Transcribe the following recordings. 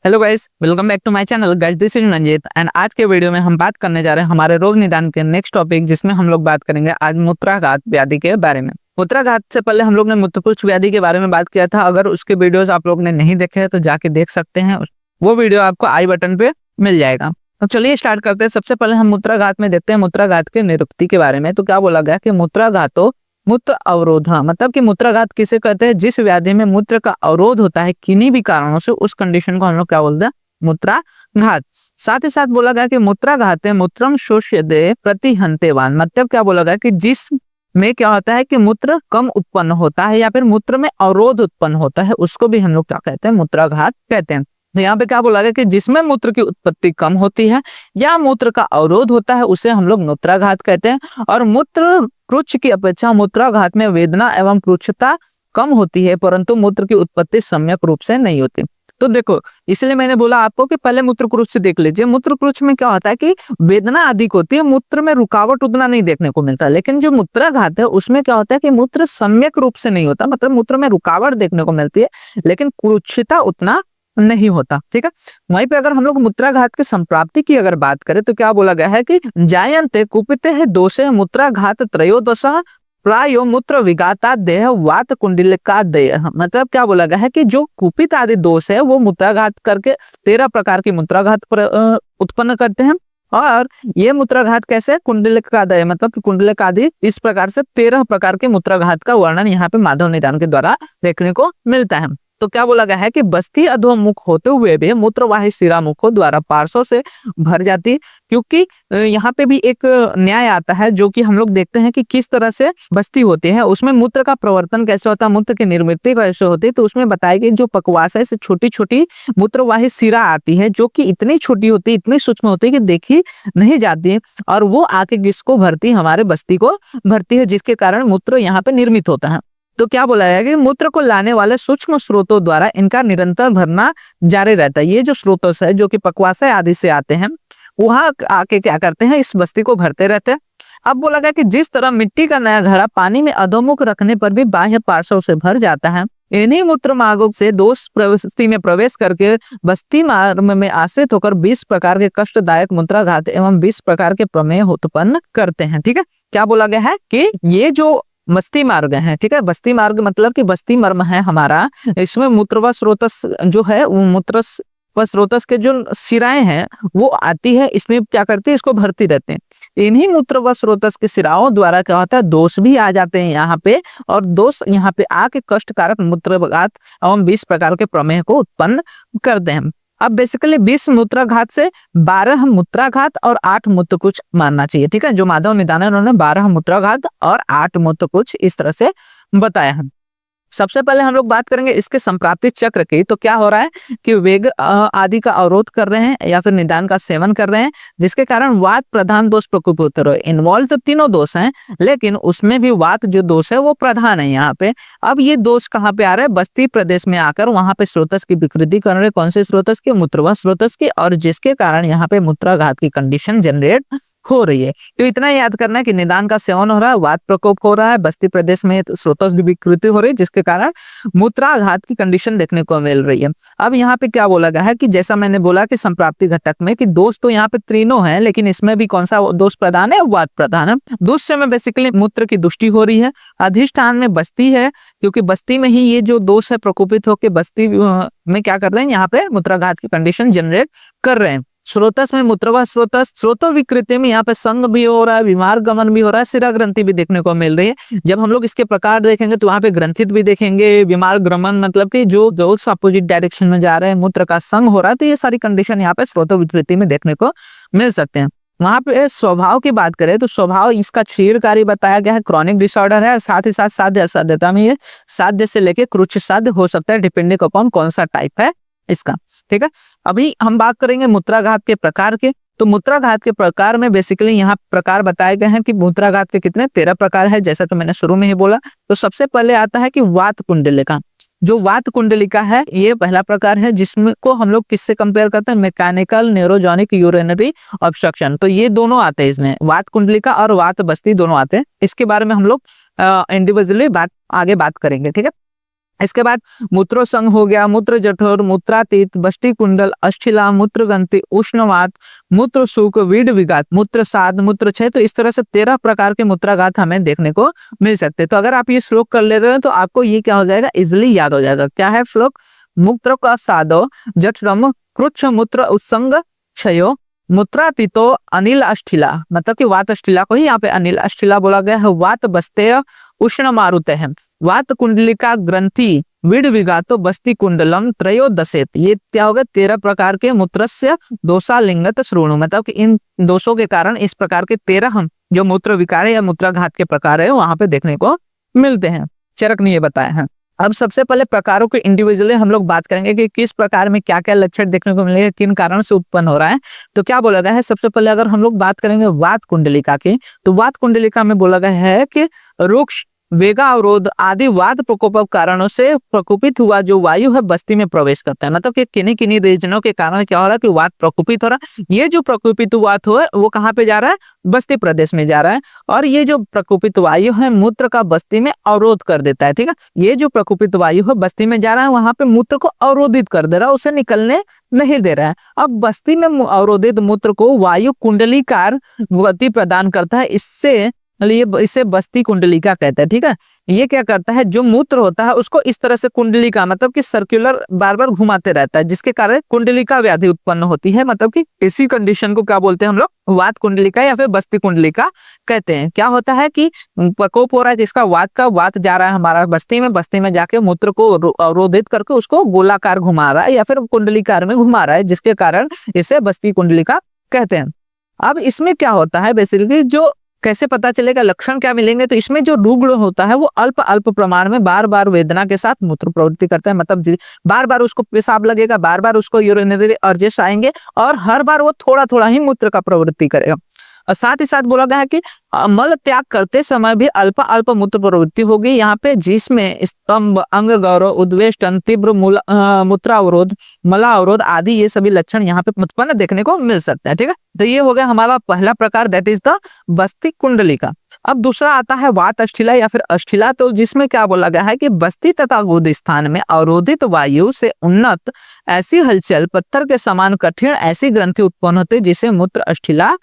Hello guys, welcome back to my channel. Guys, this is Ranjit and आज के video में हम बात करने जा रहे हैं हमारे रोग निदान के नेक्स्ट टॉपिक, जिसमें हम लोग बात करेंगे आज मूत्राघात व्याधि के बारे में। मूत्राघात से पहले हम लोग ने मूत्रपुच्छ व्याधि के बारे में बात किया था। अगर उसके वीडियोस आप लोग ने नहीं देखे हैं तो जाके देख सकते हैं, वो वीडियो आपको आई बटन पे मिल जाएगा। तो चलिए स्टार्ट करते हैं। सबसे पहले हम मूत्राघात में देखते हैं मूत्राघात के निरुक्ति के बारे में। तो क्या बोला गया कि मूत्राघातो मूत्र अवरोध, मतलब कि मूत्राघात किसे कहते हैं? जिस व्याधि में मूत्र का अवरोध होता है किन्हीं भी कारणों से, उस कंडीशन को हम लोग क्या बोलते हैं? मूत्राघात। साथ ही साथ बोला गया कि मूत्राघाते मूत्रम शोष्यते प्रतिहंतेवान, मतलब क्या बोला गया कि जिस में क्या होता है कि मूत्र कम उत्पन्न होता है या फिर मूत्र में अवरोध उत्पन्न होता है, उसको भी हम लोग क्या कहते हैं? मूत्राघात कहते हैं। तो यहाँ पे क्या बोला गया कि जिसमें मूत्र की उत्पत्ति कम होती है या मूत्र का अवरोध होता है, उसे हम लोग मूत्राघात कहते हैं। और मूत्र क्रुच्छ की अपेक्षा मूत्राघात में वेदना एवं क्रुच्छता कम होती है, परंतु मूत्र की उत्पत्ति सम्यक रूप से नहीं होती। तो देखो, इसलिए मैंने बोला आपको कि पहले मूत्र क्रुच्छ देख लीजिए। मूत्र क्रुच्छ में क्या होता है कि वेदना अधिक होती है, मूत्र में रुकावट उतना नहीं देखने को मिलता। लेकिन जो मूत्राघात है उसमें क्या होता है कि मूत्र सम्यक रूप से नहीं होता, मतलब मूत्र में रुकावट देखने को मिलती है लेकिन क्रुच्छता उतना नहीं होता। ठीक है, वहीं पे अगर हम लोग मूत्राघात के संप्राप्ति की अगर बात करें तो क्या बोला गया है कि जायन्ते कुपिते है दोषे मूत्राघात त्रयोदशः प्रायो मूत्र विघाता देह वात कुंडलिका देह, मतलब क्या बोला गया है कि जो कुपित आदि दोष है वो मूत्राघात करके 13 प्रकार की मूत्राघात उत्पन्न करते हैं। और ये मूत्राघात कैसे? कुंडलिका देह, मतलब कि कुंडलिका आदि, इस प्रकार से 13 प्रकार के मूत्राघात का वर्णन यहाँ पे माधव निदान के द्वारा देखने को मिलता है। तो क्या बोला गया है कि बस्ती अधोमुख होते हुए भी मूत्रवाही शिरामुखों द्वारा पार्श्व से भर जाती, क्योंकि यहाँ पे भी एक न्याय आता है जो कि हम लोग देखते हैं कि किस तरह से बस्ती होती है, उसमें मूत्र का प्रवर्तन कैसे होता है, मूत्र की निर्मित कैसे होती है। तो उसमें बताया कि जो पक्वाशय से छोटी छोटी मूत्रवाही शिरा आती है, जो कि इतनी छोटी होती है, इतनी सूक्ष्म होती है कि देखी नहीं जाती है, और वो आके किसको भरती? हमारे बस्ती को भरती है, जिसके कारण मूत्र यहाँ पे निर्मित होता है। तो क्या बोला है कि मूत्र को लाने वाले सूक्ष्म स्रोतों द्वारा इनका निरंतर भरना जारी रहता है। ये जो स्रोत है जो कि पक्वाशय आदि से आते हैं, वहां आके क्या करते हैं? इस बस्ती को भरते रहते हैं। अब बोला गया कि जिस तरह मिट्टी का नया घड़ा पानी में अधोमुख रखने पर भी बाह्य पार्श्व से भर जाता है, इन्हीं मूत्र मार्गों से दोष प्रवृत्ति में प्रवेश करके बस्ती मार्ग में आश्रित होकर 20 प्रकार के कष्टदायक मूत्राघात एवं 20 प्रकार के प्रमेय उत्पन्न करते हैं। ठीक है, क्या बोला गया है कि ये जो बस्ती मार्ग है, ठीक है, बस्ती मार्ग मतलब कि बस्ती मर्म है हमारा, इसमें मूत्र व स्रोतस जो है, वो मूत्र व स्रोतस के जो शिराएं हैं वो आती है, इसमें क्या करती है? इसको भरती रहते हैं। इन्हीं मूत्र व स्रोतस के शिराओं द्वारा क्या होता है? दोष भी आ जाते हैं यहाँ पे, और दोष यहाँ पे आके कष्टकारक मूत्राघात एवं 20 प्रकार के प्रमेय को उत्पन्न करते हैं। अब बेसिकली 20 मूत्राघात से 12 मूत्राघात और 8 मूत्रकुच्छ मानना चाहिए। ठीक है, जो माधव निदान है उन्होंने 12 मूत्राघात और 8 मूत्रकुच्छ इस तरह से बताया है। सबसे पहले हम लोग बात करेंगे इसके संप्राप्ति चक्र की। तो क्या हो रहा है कि वेग आदि का अवरोध कर रहे हैं या फिर निदान का सेवन कर रहे हैं, जिसके कारण वात प्रधान दोष प्रकोप होते रहे। इन्वॉल्व तो तीनों दोष हैं, लेकिन उसमें भी वात जो दोष है वो प्रधान है यहाँ पे। अब ये दोष कहाँ पे आ रहा है? बस्ती प्रदेश में आकर वहां पे स्रोतस की विकृति कर रहे। कौन से स्रोतस की? मूत्रवा स्रोतस की, और जिसके कारण यहाँ पे मूत्राघात की कंडीशन जनरेट हो रही है। तो इतना याद करना है कि निदान का सेवन हो रहा है, वात प्रकोप हो रहा है, बस्ती प्रदेश में स्रोतस की विकृति हो रही है, जिसके कारण मूत्राघात की कंडीशन देखने को मिल रही है। अब यहाँ पे क्या बोला गया है कि जैसा मैंने बोला कि संप्राप्ति घटक में कि दोष तो यहाँ पे तीनों है, लेकिन इसमें भी कौन सा दोष प्रधान है? वात प्रधान है। दूसरे में बेसिकली मूत्र की दुष्टि हो रही है। अधिष्ठान में बस्ती है, क्योंकि बस्ती में ही ये जो दोष है प्रकोपित होकर बस्ती में क्या कर रहे हैं? यहाँ पे मूत्राघात की कंडीशन जनरेट कर रहे हैं। स्रोतस में मूत्रवा स्रोतस, स्रोतो विकृति में यहाँ पे संग भी हो रहा है, बीमार गमन भी हो रहा है, शिरा ग्रंथि भी देखने को मिल रही है। जब हम लोग इसके प्रकार देखेंगे तो वहाँ पे ग्रंथित भी देखेंगे, बीमार गमन मतलब कि जो अपोजिट डायरेक्शन में जा रहे हैं, मूत्र का संग हो रहा है। तो ये सारी कंडीशन यहाँ पे स्रोतो विकृति में देखने को मिल सकते हैं। वहां पे स्वभाव की बात करें तो स्वभाव इसका क्षीणकारी बताया गया है, क्रॉनिक डिसऑर्डर है। साथ ही साथ साध्य असाध्यता में ये साध्य से लेके क्रुच्छ साध्य हो सकता है, डिपेंडिंग अपॉन कौन सा टाइप है इसका। ठीक है, अभी हम बात करेंगे मूत्राघात के प्रकार के। तो मूत्राघात के प्रकार में बेसिकली यहाँ प्रकार बताए गए हैं कि मूत्राघात के कितने? 13 प्रकार है, जैसा तो मैंने शुरू में ही बोला। तो सबसे पहले आता है कि वात कुंडलिका। जो वात कुंडलिका है ये पहला प्रकार है, जिसमें को हम लोग किससे कंपेयर करते हैं? Mechanical neurogenic urinary obstruction. तो ये दोनों आते हैं इसमें, वात कुंडलिका और वात बस्ती दोनों आते हैं। इसके बारे में हम लोग इंडिविजुअली आगे बात करेंगे। ठीक है, इसके बाद मूत्रोसंग हो गया, मूत्र जठोर, मूत्रातीत, बष्टी कुंडल, अष्ठिला, मूत्रगंती, उष्णवात, मूत्र सूक, वीड विघात, मूत्र साध, मूत्र क्षय। तो इस तरह से 13 प्रकार के मूत्राघात हमें देखने को मिल सकते हैं। तो अगर आप ये श्लोक कर ले रहे हो तो आपको ये क्या हो जाएगा, इजिली याद हो जाएगा। क्या है श्लोक? मूत्र का साधो जठरम कृच्छ मूत्र उत्संग क्षयो मूत्रातीतो अनिल अष्ठिला, मतलब कि वात अष्ठिला को ही यहाँ पे अनिल अष्ठिला बोला गया है। वात बस्ते उष्ण मारुते हैं, वात कुंडलिका ग्रंथि विड विघातो बस्ती कुंडलम त्रयोदशेत। ये क्या होगा? 13 प्रकार के मूत्रस्य दोषा लिंगत श्रोणु, मतलब कि इन दोषों के कारण इस प्रकार के 13 हम जो मूत्र विकार है या मूत्राघात के प्रकार है वहां पे देखने को मिलते हैं। चरक ने ये बताया है। अब सबसे पहले प्रकारों के इंडिविजुअली हम लोग बात करेंगे कि किस प्रकार में क्या क्या लक्षण देखने को मिलेगा, किन कारण से उत्पन्न हो रहा है। तो क्या बोला गया है, सबसे पहले अगर हम लोग बात करेंगे वात कुंडलिका की, तो वात कुंडलिका में बोला गया है कि रुक्ष, वेगा अवरोध आदि वात प्रकोप कारणों से प्रकोपित हुआ जो वायु है बस्ती में प्रवेश करता है। मतलब कि किन्हीं किन्हीं रीजनों के कारण क्या हो रहा है कि वात प्रकोपित हो रहा है। ये जो प्रकोपित वात हो वो कहाँ पे जा रहा है? बस्ती प्रदेश में जा रहा है। और ये जो प्रकोपित वायु है मूत्र का बस्ती में अवरोध कर देता है। ठीक है, ये जो प्रकोपित वायु है बस्ती में जा रहा है, वहां पे मूत्र को अवरोधित कर दे रहा है, उसे निकलने नहीं दे रहा है। अब बस्ती में अवरोधित मूत्र को वायु कुंडलीकार गति प्रदान करता है, इससे इसे बस्ती कुंडलिका कहते हैं। ठीक है, ये क्या करता है, जो मूत्र होता है उसको इस तरह से कुंडलिका मतलब कि सर्कुलर बार बार घुमाते रहता है, जिसके कारण कुंडलिका व्याधि उत्पन्न होती है। मतलब कि इसी कंडीशन को क्या बोलते हैं हम लोग? वात कुंडलिका या फिर बस्ती कुंडलिका कहते हैं। क्या होता है कि प्रकोप हो रहा है जिसका वात जा रहा है हमारा बस्ती में जाके मूत्र को अवरोधित करके उसको गोलाकार घुमा रहा है या फिर कुंडलिकार में घुमा रहा है, जिसके कारण इसे बस्ती कुंडलिका कहते हैं। अब इसमें क्या होता है बेसिकली, जो कैसे पता चलेगा, लक्षण क्या मिलेंगे? तो इसमें जो रुग्ण होता है वो अल्प अल्प प्रमाण में बार बार वेदना के साथ मूत्र प्रवृत्ति करता है। मतलब बार बार उसको पेशाब लगेगा, बार बार उसको यूरिनरी अर्जेस आएंगे और हर बार वो थोड़ा थोड़ा ही मूत्र का प्रवृत्ति करेगा। और साथ ही साथ बोला गया है कि मल त्याग करते समय भी अल्प अल्प मूत्र प्रवृत्ति होगी यहाँ पे, जिसमें स्तंभ, अंग गौरव, उद्वेष्टन, तीव्र मूत्रावरोध, मलावरोध आदि ये सभी लक्षण यहाँ पे उत्पन्न देखने को मिल सकता है। ठीक है, तो ये हो गया हमारा पहला प्रकार, दैट इज द बस्ती कुंडलिका। अब दूसरा आता है वात अष्ठिला या फिर अष्ठिला, तो जिसमें क्या बोला गया है कि बस्ती तथा गुद स्थान में अवरोधित वायु से उन्नत ऐसी हलचल पत्थर के समान कठिन ऐसी ग्रंथि उत्पन्न होती है जिसे मूत्र अष्ठिला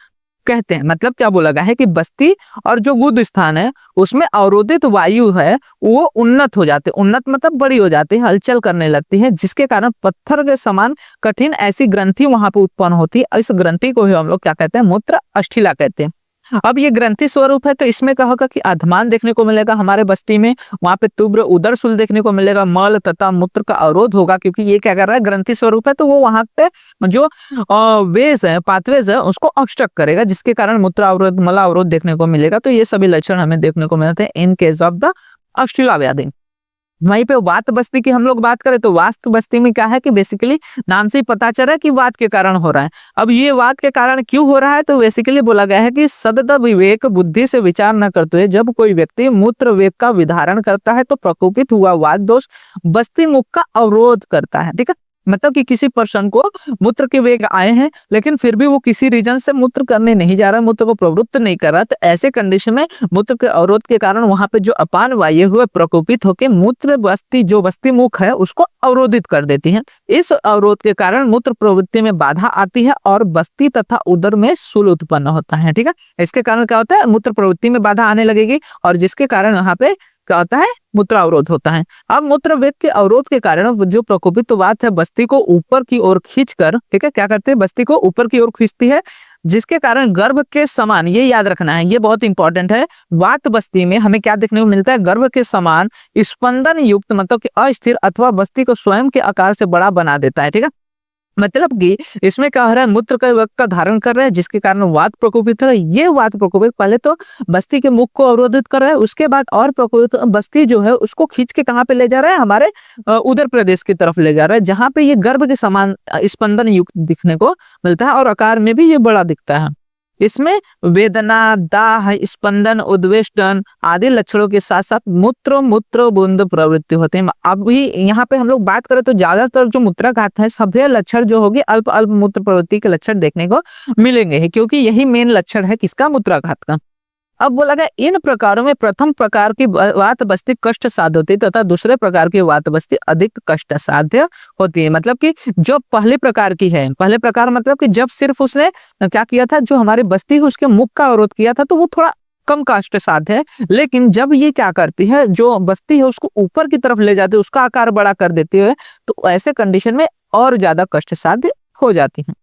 कहते हैं। मतलब क्या बोला गया है कि बस्ती और जो गुद स्थान है उसमें अवरोधित वायु है वो उन्नत हो जाते, उन्नत मतलब बड़ी हो जाती है, हलचल करने लगती है, जिसके कारण पत्थर के समान कठिन ऐसी ग्रंथि वहां पे उत्पन्न होती है। इस ग्रंथि को ही हम लोग क्या कहते हैं? मूत्र अष्ठिला कहते हैं। अब ये ग्रंथि स्वरूप है तो इसमें क्या होगा कि अधमान देखने को मिलेगा हमारे बस्ती में, वहां पे तीव्र उदरशूल देखने को मिलेगा, मल तथा मूत्र का अवरोध होगा, क्योंकि ये क्या कर रहा है? ग्रंथि स्वरूप है तो वो वहां पे जो वेज है, पाथवेज है, उसको ऑब्स्ट्रक्ट करेगा, जिसके कारण मूत्र अवरोध, मला अवरोध देखने को मिलेगा। तो ये सभी लक्षण हमें देखने को मिलते हैं इन केस ऑफ द अष्ठिला व्याधि। वहीं पे वात बस्ती की हम लोग बात करें तो वात बस्ती में क्या है कि बेसिकली नाम से ही पता चल रहा है कि वात के कारण हो रहा है। अब ये वात के कारण क्यों हो रहा है? तो बेसिकली बोला गया है कि सदत विवेक बुद्धि से विचार न करते हुए जब कोई व्यक्ति मूत्र वेग का विधारण करता है तो प्रकोपित हुआ वात दोष बस्ती मुख का अवरोध करता है। ठीक है, मतलब कि किसी पर्सन को मूत्र के वेग आए हैं लेकिन फिर भी वो किसी रीजन से मूत्र करने नहीं जा रहा, मूत्र को प्रवृत्त नहीं कर रहा, तो ऐसे कंडीशन में मूत्र के अवरोध के कारण वहां पे जो अपान वायु हुए प्रकोपित होकर मूत्र बस्ती जो बस्ती मुख है उसको अवरोधित कर देती है। इस अवरोध के कारण मूत्र प्रवृत्ति में बाधा आती है और बस्ती तथा उदर में शूल उत्पन्न होता है। ठीक है, इसके कारण क्या होता है? मूत्र प्रवृत्ति में बाधा आने लगेगी और जिसके कारण यहाँ पे क्या होता है? मूत्र अवरोध होता है। अब मूत्र वेग के अवरोध के कारण जो प्रकोपित वात है बस्ती को ऊपर की ओर खींचकर, ठीक है, क्या करते हैं? बस्ती को ऊपर की ओर खींचती है, जिसके कारण गर्भ के समान, ये याद रखना है, ये बहुत इंपॉर्टेंट है, वात बस्ती में हमें क्या देखने को मिलता है? गर्भ के समान स्पंदन युक्त, मतलब कि अस्थिर अथवा बस्ती को स्वयं के आकार से बड़ा बना देता है। ठीक है, मतलब कि इसमें क्या हो रहा है? मूत्र का वेग का धारण कर रहा है जिसके कारण वात प्रकोपित हो रहा है। ये वात प्रकोपित पहले तो बस्ती के मुख को अवरोधित कर रहा है, उसके बाद और प्रकोपित बस्ती जो है उसको खींच के कहाँ पे ले जा रहा है? हमारे उदर प्रदेश की तरफ ले जा रहा है, जहां पे ये गर्भ के समान स्पंदन युक्त दिखने को मिलता है और आकार में भी ये बड़ा दिखता है। इसमें वेदना, दाह, स्पंदन, उद्वेष्टन आदि लक्षणों के साथ साथ मूत्र बूंद प्रवृत्ति होते हैं। अभी यहाँ पे हम लोग बात करें तो ज्यादातर जो मूत्राघात है सभी लक्षण जो होगी अल्प अल्प मूत्र प्रवृत्ति के लक्षण देखने को मिलेंगे, क्योंकि यही मेन लक्षण है किसका? मूत्राघात का। अब बोला गया इन प्रकारों में प्रथम प्रकार की वात बस्ती कष्ट साध्य होती है तथा दूसरे प्रकार की वात बस्ती अधिक कष्ट साध्य होती है। मतलब कि जो पहले प्रकार की है, पहले प्रकार मतलब कि जब सिर्फ उसने क्या किया था, जो हमारी बस्ती है उसके मुख का अवरोध किया था, तो वो थोड़ा कम कष्ट साध्य है। लेकिन जब ये क्या करती है, जो बस्ती है उसको ऊपर की तरफ ले जाती है, उसका आकार बड़ा कर देती है, तो ऐसे कंडीशन में और ज्यादा कष्ट साध्य हो जाती है।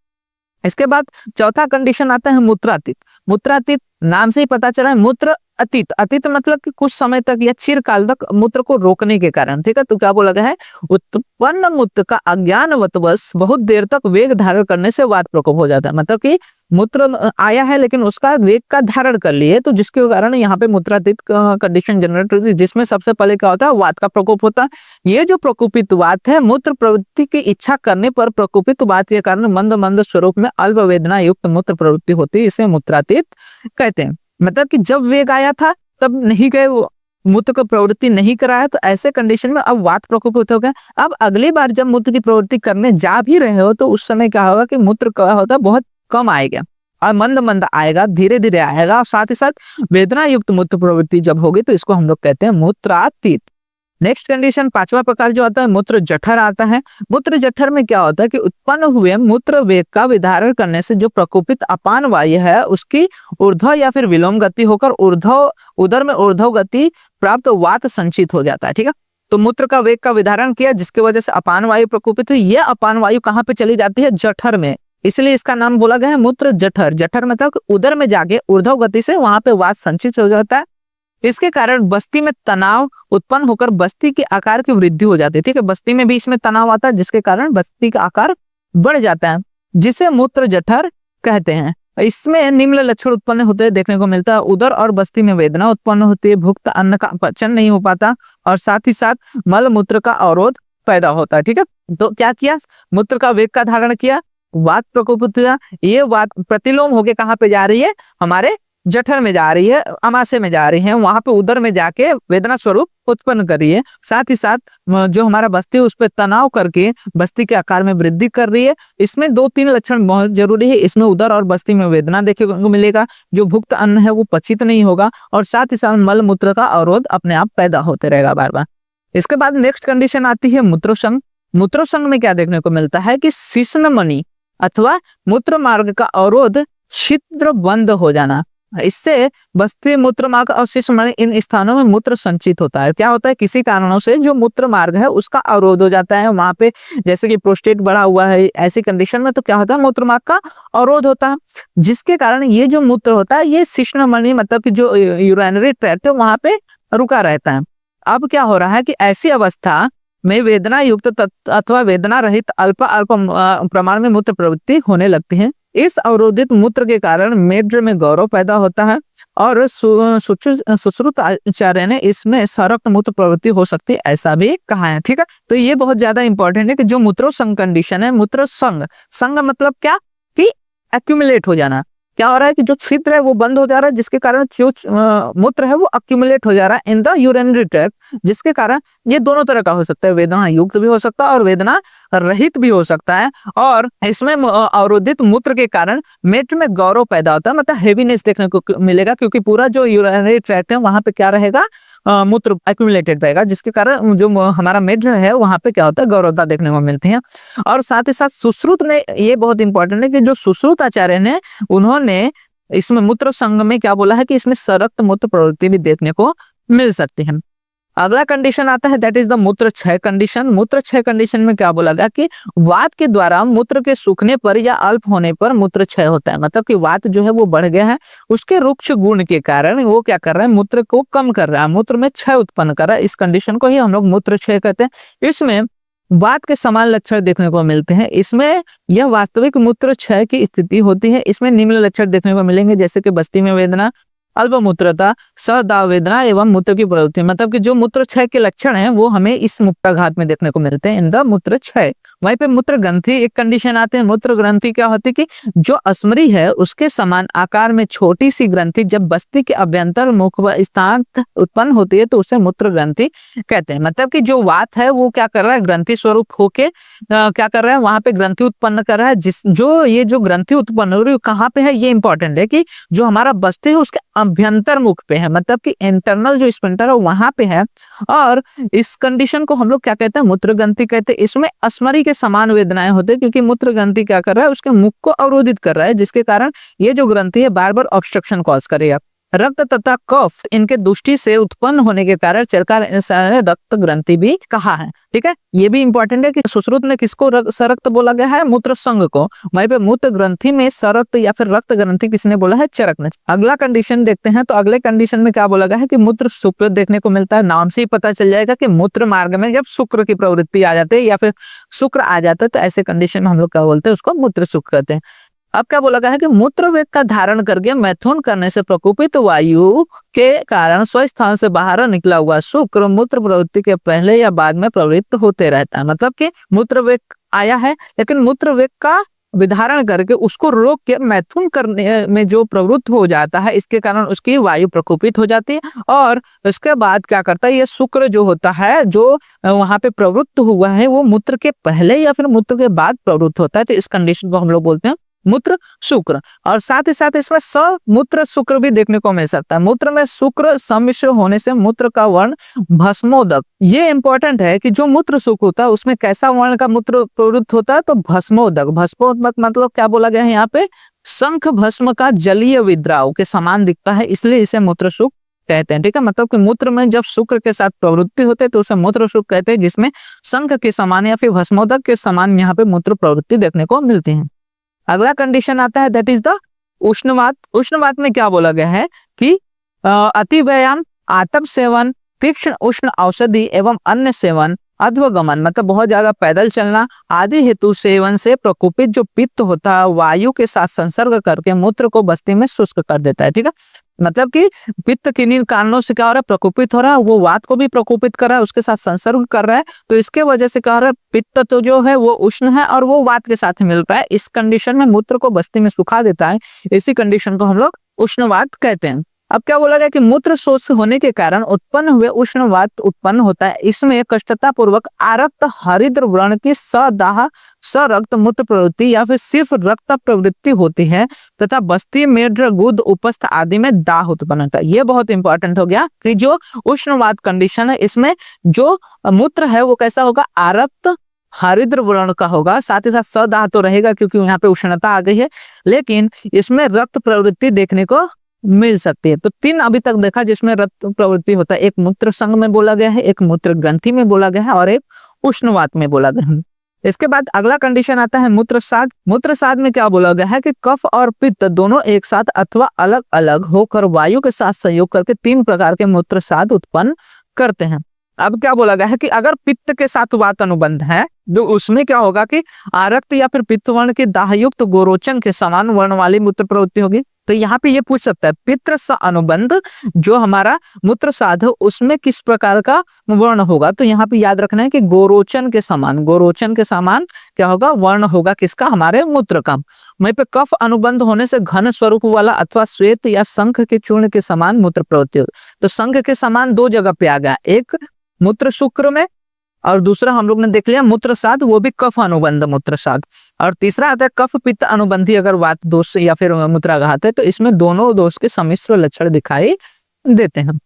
इसके बाद चौथा कंडीशन आता है मूत्रातीत। मूत्रातीत नाम से ही पता चला है, मूत्र अतीत, अतीत मतलब कि कुछ समय तक या चिरकाल तक मूत्र को रोकने के कारण, ठीक है। तो क्या बोला गया है, उत्पन्न मूत्र का अज्ञानवश बहुत देर तक वेग धारण करने से वात प्रकोप हो जाता है। मतलब कि मूत्र आया है लेकिन उसका वेग का धारण कर लिए, तो जिसके कारण यहाँ पे मूत्रातीत कंडीशन जनरेट होती है, जिसमें सबसे पहले क्या होता है, वात का प्रकोप होता है। ये जो प्रकोपित वात है, मूत्र प्रवृत्ति की इच्छा करने पर प्रकोपित वात के कारण मंद मंद स्वरूप में अल्प वेदना युक्त मूत्र प्रवृत्ति होती है, इसे मूत्रातीत कहते हैं। मतलब कि जब वेग आया था तब नहीं गए, वो मूत्र की प्रवृत्ति नहीं कराया, तो ऐसे कंडीशन में अब वात प्रकोपित हो गया। अब अगली बार जब मूत्र की प्रवृत्ति करने जा भी रहे हो, तो उस समय क्या होगा कि मूत्र क्या होता है, बहुत कम आएगा और मंद मंद आएगा, धीरे धीरे आएगा, और साथ ही साथ वेदना युक्त मूत्र प्रवृत्ति जब होगी तो इसको हम लोग कहते हैं मूत्रातीत। नेक्स्ट कंडीशन, पांचवा प्रकार जो आता है मूत्र जठर आता है। मूत्र जठर में क्या होता है कि उत्पन्न हुए मूत्र वेग का विधारण करने से जो प्रकोपित अपान वायु है उसकी ऊर्ध्व या फिर विलोम गति होकर उदर में ऊर्ध्व गति प्राप्त वात संचित हो जाता है, ठीक है। तो मूत्र का वेग का विधारण किया जिसकी वजह से अपान वायु प्रकोपित हुई, यह अपान वायु कहाँ पे चली जाती है, जठर में, इसलिए इसका नाम बोला गया है मूत्र जठर। जठर मतलब उदर में जाके ऊर्ध्व गति से वहां पे वात संचित हो जाता है। इसके कारण बस्ती में तनाव उत्पन्न होकर बस्ती के आकार की वृद्धि हो जाती है, ठीक है। बस्ती में भी इसमें तनाव आता है जिसके कारण बस्ती का आकार बढ़ जाता है, जिसे मूत्र जठर कहते हैं। इसमें निम्न लक्षण उत्पन्न होते हैं, देखने को मिलता है, उदर और बस्ती में वेदना उत्पन्न होती है, भुक्त अन्न का पचन नहीं हो पाता, और साथ ही साथ मल मूत्र का अवरोध पैदा होता है, ठीक है। तो क्या किया, मूत्र का वेग का धारण किया, वात प्रकोपित हुआ, ये वात प्रतिलोम होके कहाँ पे जा रही है, हमारे जठर में जा रही है, अमाशय में जा रही है, वहां पे उदर में जाके वेदना स्वरूप उत्पन्न कर रही है। साथ ही साथ जो हमारा बस्ती है उस पर तनाव करके बस्ती के आकार में वृद्धि कर रही है। इसमें दो तीन लक्षण बहुत जरूरी है, इसमें उदर और बस्ती में वेदना देखने को मिलेगा, जो भुक्त अन्न है वो पचित नहीं होगा, और साथ ही साथ मल मूत्र का अवरोध अपने आप पैदा होते रहेगा बार बार। इसके बाद नेक्स्ट कंडीशन आती है मूत्रोसंग। मूत्रोसंग में क्या देखने को मिलता है कि शिश्नमणि अथवा मूत्र मार्ग का अवरोध छिद्र बंद हो जाना, इससे बस्ती मूत्र मार्ग और शिश्नमणि इन स्थानों में मूत्र संचित होता है। क्या होता है, किसी कारणों से जो मूत्र मार्ग है उसका अवरोध हो जाता है वहां पे, जैसे कि प्रोस्टेट बढ़ा हुआ है, ऐसी कंडीशन में तो क्या होता है, मूत्र मार्ग का अवरोध होता है, जिसके कारण ये जो मूत्र होता है ये शिश्नमणि मतलब कि जो यूरिनरी ट्रैक्ट है वहां पे रुका रहता है। अब क्या हो रहा है कि ऐसी अवस्था में वेदना युक्त अथवा वेदना रहित अल्प प्रमाण में मूत्र प्रवृत्ति होने लगती है। इस अवरोधित मूत्र के कारण मेड्र में गौरव पैदा होता है, और सुश्रुत आचार्य ने इसमें सरक्त मूत्र प्रवृत्ति हो सकती है ऐसा भी कहा है, ठीक है। तो ये बहुत ज्यादा इंपॉर्टेंट है कि जो मूत्रोसंग कंडीशन है, मूत्रोसंग, संग मतलब क्या कि एक्यूमुलेट हो जाना, क्या हो रहा है कि जो छिद्र है वो बंद हो जा रहा है, जिसके कारण जो मूत्र है वो अक्यूमुलेट हो जा रहा है इन द यूरिनरी ट्रैक्ट, जिसके कारण ये दोनों तरह का हो सकता है, वेदना युक्त भी हो सकता है और वेदना रहित भी हो सकता है। और इसमें अवरोधित मूत्र के कारण मेट में गौरव पैदा होता है, मतलब हेवीनेस देखने को मिलेगा, क्योंकि पूरा जो यूरिनरी ट्रैक्ट है वहां पे क्या रहेगा, मूत्र एक्यूमुलेटेड रहेगा, जिसके कारण जो हमारा मेड है वहां पे क्या होता है, गौरवता देखने को मिलती है। और साथ ही साथ सुश्रुत ने, ये बहुत इंपॉर्टेंट है कि जो सुश्रुत आचार्य ने, उन्होंने इसमें मूत्र संघ में क्या बोला है कि इसमें सरक्त मूत्र प्रवृत्ति भी देखने को मिल सकती है। अगला कंडीशन आता है दैट इज द मूत्र क्षय कंडीशन। मूत्र क्षय कंडीशन में क्या बोला गया कि वात के द्वारा मूत्र के सूखने पर या अल्प होने पर मूत्र क्षय होता है, मतलब कि वात जो है वो बढ़ गया है, उसके रुक्ष गुण के कारण वो क्या कर रहा है, मूत्र को कम कर रहा है, मूत्र में क्षय उत्पन्न कर रहा है। इस कंडीशन को ही हम लोग मूत्र क्षय कहते हैं। इसमें वात के समान लक्षण देखने को मिलते हैं, इसमें यह वास्तविक मूत्र क्षय की स्थिति होती है। इसमें निम्न लक्षण देखने को मिलेंगे, जैसे कि बस्ती में वेदना, अल्प मूत्रता, सदाव वेदना एवं मूत्र की प्रवृत्ति, मतलब कि जो मूत्र क्षय के लक्षण हैं वो हमें इस मूत्राघात में देखने को मिलते हैं, इन द मूत्र क्षय। वहीं पे मूत्र ग्रंथि एक कंडीशन आते हैं। मूत्र ग्रंथि क्या होती है कि जो अस्मरी है उसके समान आकार में छोटी सी ग्रंथि जब बस्ती के अभ्यंतर मुख व स्थान उत्पन्न होती है तो उसे मूत्र ग्रंथि कहते हैं। मतलब कि जो वात है वो क्या कर रहा है, ग्रंथि स्वरूप होके क्या कर रहा है, वहां पे ग्रंथि उत्पन्न कर रहा है। ये जो ग्रंथि उत्पन्न हो रही है कहाँ पे है, ये इंपॉर्टेंट है कि जो हमारा बस्ती है उसके अभ्यंतर मुख पे है, मतलब कि इंटरनल जो स्फिंक्टर है वहां पे है। और इस कंडीशन को हम लोग क्या कहते हैं, मूत्र ग्रंथि कहते हैं। इसमें अस्मरी के समान वेदनाएं होते हैं क्योंकि मूत्र ग्रंथि क्या कर रहा है, उसके मुख को अवरोधित कर रहा है, जिसके कारण ये जो ग्रंथि है बार बार ऑब्स्ट्रक्शन कॉज करेगा। रक्त तथा कफ इनके दुष्टि से उत्पन्न होने के कारण चरकार ने रक्त ग्रंथि भी कहा है। ठीक है, ये भी इंपॉर्टेंट है कि सुश्रुत में किसको सरक्त बोला गया है, मूत्र संघ को। वहीं पे मूत्र ग्रंथि में सरक्त या फिर रक्त ग्रंथि किसने बोला है, चरक ने। अगला कंडीशन देखते हैं, तो अगले कंडीशन में क्या बोला गया है कि मूत्र शुक्र देखने को मिलता है। नाम से ही पता चल जाएगा कि मूत्र मार्ग में जब शुक्र की प्रवृत्ति आ जाती है या फिर शुक्र आ जाता है तो ऐसे कंडीशन में हम लोग क्या बोलते हैं, उसको मूत्र शुक्र कहते हैं। अब क्या बोला गया है कि मूत्र वेग का धारण करके मैथुन करने से प्रकोपित वायु के कारण स्वस्थान से बाहर निकला हुआ शुक्र मूत्र प्रवृत्ति के पहले या बाद में प्रवृत्त होते रहता है। मतलब कि मूत्र वेग आया है लेकिन मूत्र वेग का विधारण करके उसको रोक के मैथुन करने में जो प्रवृत्त हो जाता है, इसके कारण उसकी वायु प्रकोपित हो जाती है। और इसके बाद क्या करता है, ये शुक्र जो होता है जो वहां पे प्रवृत्त हुआ है वो मूत्र के पहले या फिर मूत्र के बाद प्रवृत्त होता है, तो इस कंडीशन को हम लोग बोलते हैं मूत्र शुक्र। और साथ ही साथ इसमें समूत्र शुक्र भी देखने को मिल सकता है। मूत्र में शुक्र सम्मिश्र होने से मूत्र का वर्ण भस्मोदक। ये इंपॉर्टेंट है कि जो मूत्र शुक्र होता है उसमें कैसा वर्ण का मूत्र प्रवृत्त होता है, तो भस्मोदक। भस्मोदक मतलब क्या बोला गया है यहाँ पे, शंख भस्म का जलीय विद्राव के समान दिखता है, इसलिए इसे मूत्र शुक्र कहते हैं। ठीक है, मतलब कि मूत्र में जब शुक्र के साथ प्रवृत्ति होते हैं तो उसे मूत्र शुक्र कहते हैं, जिसमें शंख के समान या फिर भस्मोदक के समान यहाँ पे मूत्र प्रवृत्ति देखने को मिलती है। अगला कंडीशन आता है दैट इज द उष्णवात। उष्णवात में क्या बोला गया है कि अति व्यायाम, आतप सेवन, तीक्ष्ण उष्ण औषधि एवं अन्य सेवन, अध्वगमन मतलब बहुत ज्यादा पैदल चलना आदि हेतु सेवन से प्रकोपित जो पित्त होता है वायु के साथ संसर्ग करके मूत्र को बस्ती में शुष्क कर देता है। ठीक है, मतलब कि पित्त किन्हीं कारणों से क्या हो रहा है, प्रकोपित हो रहा है, वो वात को भी प्रकोपित कर रहा है, उसके साथ संसर्ग कर रहा है, तो इसके वजह से क्या हो रहा है, पित्त तो जो है वो उष्ण है और वो वात के साथ मिल रहा है। इस कंडीशन में मूत्र को बस्ती में सुखा देता है, इसी कंडीशन को हम लोग उष्णवात कहते हैं। अब क्या बोला गया कि मूत्र शोष होने के कारण उत्पन्न हुए उष्णवात उत्पन्न होता है। इसमें कष्टता पूर्वक आरक्त हरिद्र वर्ण की सदाह सरक्त मूत्र प्रवृत्ति या फिर सिर्फ रक्त प्रवृत्ति होती है तथा बस्ती मेढ्र गुद उपस्थ आदि में दाह उत्पन्न होता है। ये बहुत इंपॉर्टेंट हो गया कि जो उष्णवात कंडीशन है इसमें जो मूत्र है वो कैसा होगा, आरक्त हरिद्र वर्ण का होगा, साथ ही साथ सदाह तो रहेगा क्योंकि यहाँ पे उष्णता आ गई है, लेकिन इसमें रक्त प्रवृत्ति देखने को मिल सकती है। तो 3 अभी तक देखा जिसमें रक्त प्रवृत्ति होता है, एक मूत्र संघ में बोला गया है, एक मूत्र ग्रंथि में बोला गया है और एक उष्णवात में बोला गया है। इसके बाद अगला कंडीशन आता है मूत्रसाद। मूत्रसाद में क्या बोला गया है कि कफ और पित्त दोनों एक साथ अथवा अलग अलग होकर वायु के साथ संयोग करके 3 प्रकार के मूत्रसाद उत्पन्न करते हैं। अब क्या बोला गया है कि अगर पित्त के साथ वात अनुबंध है तो उसमें क्या होगा कि आरक्त या फिर पित्त वर्ण की दाहयुक्त गोरोचन के समान वर्ण वाली मूत्र प्रवृत्ति होगी। तो यहाँ पे ये पूछ सकता है पित्र स अनुबंध जो हमारा मूत्रसाद है उसमें किस प्रकार का वर्ण होगा, तो यहाँ पे याद रखना है कि गोरोचन के समान, गोरोचन के समान क्या होगा, वर्ण होगा किसका, हमारे मूत्र का। वहीं पे कफ अनुबंध होने से घन स्वरूप वाला अथवा श्वेत या शंख के चूर्ण के समान मूत्र प्रवृत्ति होगी। तो शंख के समान 2 जगह पे आ गया, एक मूत्र शुक्र में और दूसरा हम लोग ने देख लिया मूत्रसाद, वो भी कफ अनुबंध मूत्रसाद। और तीसरा आता है कफ पित्त अनुबंधी अगर वात दोष या फिर मूत्राघात है, तो इसमें दोनों दोष के सम्मिश्र लक्षण दिखाई देते हैं।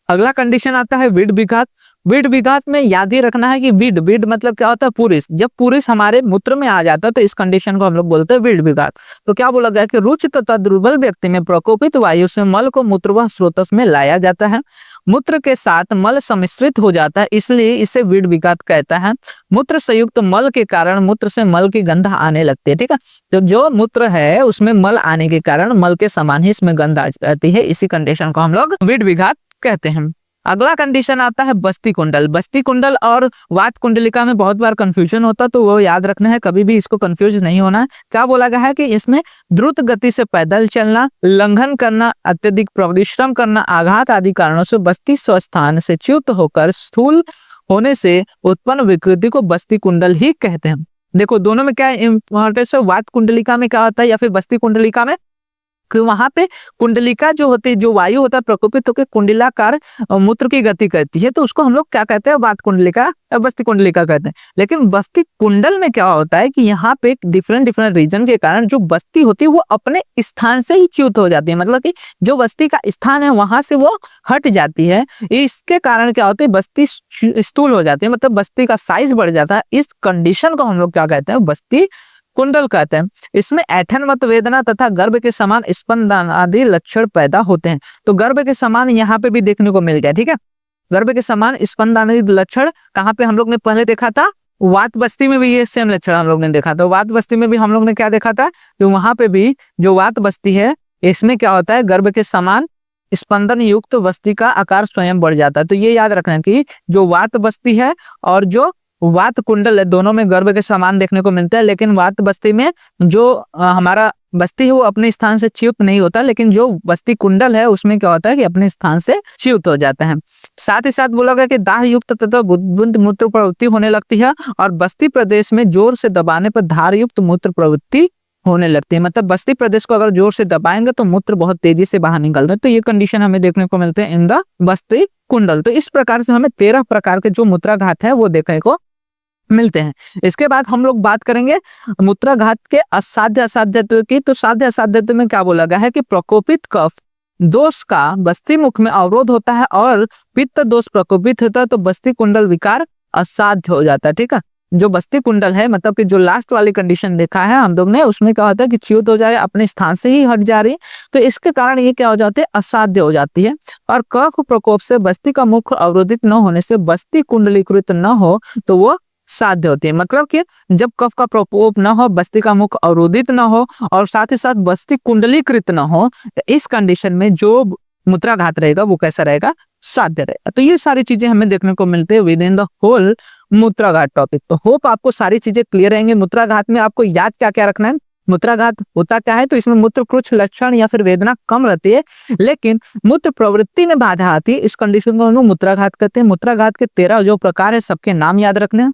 अगला कंडीशन आता है विड विघात। विड विघात में याद ही रखना है कि विड विड मतलब क्या होता है, पुरुष। जब पुरुष हमारे मूत्र में आ जाता है तो इस कंडीशन को हम लोग बोलते हैं विड विघात। तो क्या बोला गया कि रुच तथा दुर्बल व्यक्ति में प्रकोपित वायु से मल को मूत्रवाह स्रोतस में लाया जाता है, मूत्र के साथ मल सम्मिश्रित हो जाता है, इसलिए इसे विड विघात कहता है। मूत्र संयुक्त मल के कारण मूत्र से मल की गंध आने लगती है। ठीक है, तो जो मूत्र है उसमें मल आने के कारण मल के समान ही इसमें गंध आती है, इसी कंडीशन को हम लोग विड विघात कहते हैं। अगला कंडीशन आता है बस्ती कुंडल। बस्ती कुंडल और वात कुंडलिका में बहुत बार कंफ्यूजन होता है, तो वो याद रखना है, कभी भी इसको कंफ्यूज नहीं होना है। क्या बोला गया है कि इसमें द्रुत गति से पैदल चलना, लंघन करना, अत्यधिक परिश्रम करना, आघात आदि कारणों से बस्ती स्वस्थान से च्युत होकर स्थूल होने से उत्पन्न विकृति को बस्ती कुंडल ही कहते हैं। देखो दोनों में क्या इंपॉर्टेंस है, वात कुंडलिका में क्या होता है या फिर बस्ती कुंडलिका में, कि वहां पे कुंडलिका जो होती है, जो वायु होता है प्रकोपित होकर कुंडलाकार मूत्र की गति करती है, तो उसको हम लोग क्या कहते हैं, वात कुंडलिका बस्ती कुंडलिका कहते हैं। लेकिन बस्ती कुंडल में क्या होता है कि यहाँ पे डिफरेंट डिफरेंट रीजन के कारण जो बस्ती होती है वो अपने स्थान से ही च्युत हो जाती है, मतलब कि जो बस्ती का स्थान है वहां से वो हट जाती है। इसके कारण क्या होता है, बस्ती स्थूल हो जाती है, मतलब बस्ती का साइज बढ़ जाता है। इस कंडीशन को हम लोग क्या कहते हैं, बस्ती कुंडल कहते हैं। इसमें ऐठन मत वेदना तथा गर्भ के समान स्पंदन आदि लक्षण पैदा होते हैं। तो गर्भ के समान यहाँ पे भी देखने को मिल गया, ठीक है। गर्भ के समान स्पंदन आदि लक्षण कहाँ पे हम लोग ने पहले देखा था, वात बस्ती में भी ये सेम लक्षण हम लोग ने देखा था। वात बस्ती में भी हम लोग ने क्या देखा था, तो वहां पे भी जो वात बस्ती है इसमें क्या होता है, गर्भ के समान स्पंदन युक्त बस्ती का आकार स्वयं बढ़ जाता है। तो ये याद रखना कि जो वात बस्ती है और जो वात कुंडल है दोनों में गर्भ के समान देखने को मिलता है, लेकिन वात बस्ती में जो हमारा बस्ती है वो अपने स्थान से च्युत नहीं होता, लेकिन जो बस्ती कुंडल है उसमें क्या होता है कि अपने स्थान से च्युत हो जाते हैं। साथ ही साथ बोला गया कि दाह युक्त तथा बुद्ध मूत्र प्रवृत्ति होने लगती है और बस्ती प्रदेश में जोर से दबाने पर धार युक्त मूत्र प्रवृत्ति होने लगती है। मतलब बस्ती प्रदेश को अगर जोर से दबाएंगे तो मूत्र बहुत तेजी से बाहर निकलता है। तो ये कंडीशन हमें देखने को मिलते हैं इन द बस्ती कुंडल। तो इस प्रकार से हमें 13 प्रकार के जो मूत्राघात है वो देखने को मिलते हैं। इसके बाद हम लोग बात करेंगे मूत्राघात के असाध्य असाध्यत्व की। तो साध्य असाध्यत्व में क्या बोला गया है कि प्रकोपित कफ दोष का बस्ती मुख में अवरोध होता है और पित्त दोष प्रकोपित होता है तो बस्ती कुंडल विकार असाध्य हो जाता है, ठीक है। जो बस्ती कुंडल है मतलब कि जो लास्ट वाली कंडीशन देखा है हम लोग ने, उसमें क्या होता है कि च्युत हो जा रही है, अपने स्थान से ही हट जा रही है, तो इसके कारण ये क्या हो जाते हैं, असाध्य हो जाती है। और कफ प्रकोप से बस्ती का मुख अवरोधित न होने से बस्ती कुंडलीकृत न हो तो वो साध्य होती है। मतलब कि जब कफ का प्रकोप न हो, बस्ती का मुख अवरोधित न हो और साथ ही साथ बस्ती कुंडलीकृत न हो, तो इस कंडीशन में जो मूत्राघात रहेगा वो कैसा रहेगा, साध्य रहेगा। तो ये सारी चीजें हमें देखने को मिलते हैं विद इन द होल मूत्राघात टॉपिक। तो होप आपको सारी चीजें क्लियर रहेंगे। मूत्राघात में आपको याद क्या क्या रखना है, मूत्राघात होता क्या है, तो इसमें मूत्र कुछ लक्षण या फिर वेदना कम रहती है लेकिन मूत्र प्रवृत्ति में बाधा आती है। इस कंडीशन को हम लोग मूत्राघात कहते हैं। मूत्राघात के 13 जो प्रकार है सबके नाम याद रखने हैं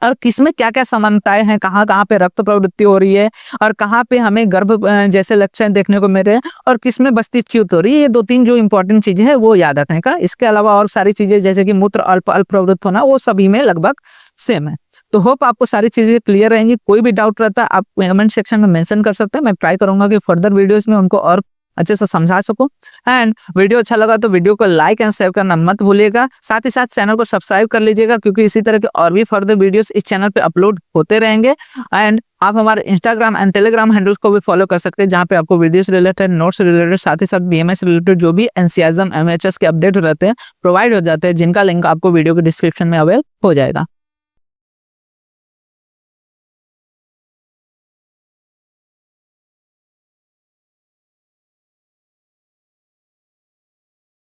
और किसमें क्या क्या समानताएं हैं, कहाँ कहाँ पे रक्त प्रवृत्ति हो रही है और कहाँ पे हमें गर्भ जैसे लक्षण देखने को मिल रहे हैं और किसमें बस्ती च्युत हो रही है। ये 2-3 जो इंपॉर्टेंट चीजें हैं वो याद रखने का। इसके अलावा और सारी चीजें जैसे कि मूत्र अल्प अल्प प्रवृत्त होना वो सभी में लगभग सेम है। तो होप आपको सारी चीजें क्लियर रहेंगी। कोई भी डाउट रहता है आप कमेंट सेक्शन में मेंशन कर सकते हैं। मैं ट्राई करूंगा कि फर्दर वीडियोस में उनको और अच्छे से समझा सकूं। एंड वीडियो अच्छा लगा तो वीडियो को लाइक एंड शेयर करना मत भूलिएगा। साथ ही साथ चैनल को सब्सक्राइब कर लीजिएगा क्योंकि इसी तरह के और भी फर्दर वीडियोस इस चैनल पे अपलोड होते रहेंगे। एंड आप हमारे इंस्टाग्राम एंड टेलीग्राम हैंडल्स को भी फॉलो कर सकते हैं जहाँ पे आपको वीडियोस रिलेटेड, नोट्स रिलेटेड, साथ ही साथ बीएमएस रिलेटेड जो भी एनसीआरएम एमएचएस के अपडेट रहते हैं प्रोवाइड हो जाते हैं, जिनका लिंक आपको वीडियो के डिस्क्रिप्शन में अवेल हो जाएगा।